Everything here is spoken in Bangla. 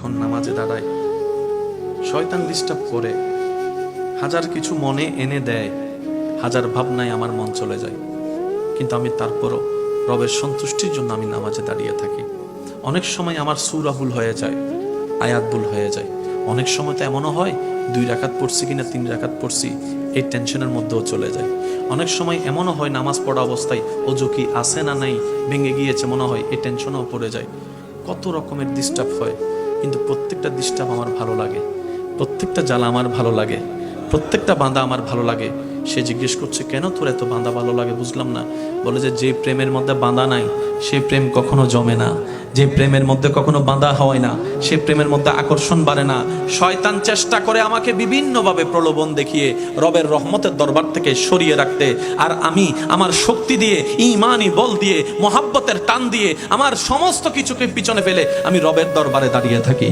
যখন নামাজে দাঁড়ায় শয়তান ডিস্টার্ব করে, হাজার কিছু মনে এনে দেয়, হাজার ভাবনায় আমার মন চলে যায়, কিন্তু আমি তারপরও রবের সন্তুষ্টির জন্য আমি নামাজে দাঁড়িয়ে থাকি। অনেক সময় আমার সূরা ভুল হয়ে যায়, আয়াত ভুল হয়ে যায়, অনেক সময় তো এমনও হয় 2 রাকাত পড়ছি কিনা 3 রাকাত পড়ছি এই টেনশনের মধ্যেও চলে যায়। অনেক সময় এমনও হয় নামাজ পড়া অবস্থায় ওযু কি আছে না নাই, ভেঙে গিয়েছে মনে হয়, এই টেনশনও পড়ে যায়। কত রকমের ডিস্টার্ব হয়, কিন্তু প্রত্যেকটা ডিস্টার্ব আমার ভালো লাগে, প্রত্যেকটা জ্বালা আমার ভালো লাগে, প্রত্যেকটা বাঁধা আমার ভালো লাগে। সে জিজ্ঞেস করছে, কেন তোর এত বাঁধা ভালো লাগে? বুঝলাম না। বলে যে প্রেমের মধ্যে বাঁধা নাই সেই প্রেম কখনো জমে না, যে প্রেমের মধ্যে কখনো বাঁধা হয় না সে প্রেমের মধ্যে আকর্ষণ বাড়ে না। শয়তান চেষ্টা করে আমাকে বিভিন্নভাবে প্রলোভন দেখিয়ে রবের রহমতের দরবার থেকে সরিয়ে রাখতে, আর আমি আমার শক্তি দিয়ে, ঈমানি বল দিয়ে, মোহাব্বতের টান দিয়ে আমার সমস্ত কিছুকে পিছনে ফেলে আমি রবের দরবারে দাঁড়িয়ে থাকি।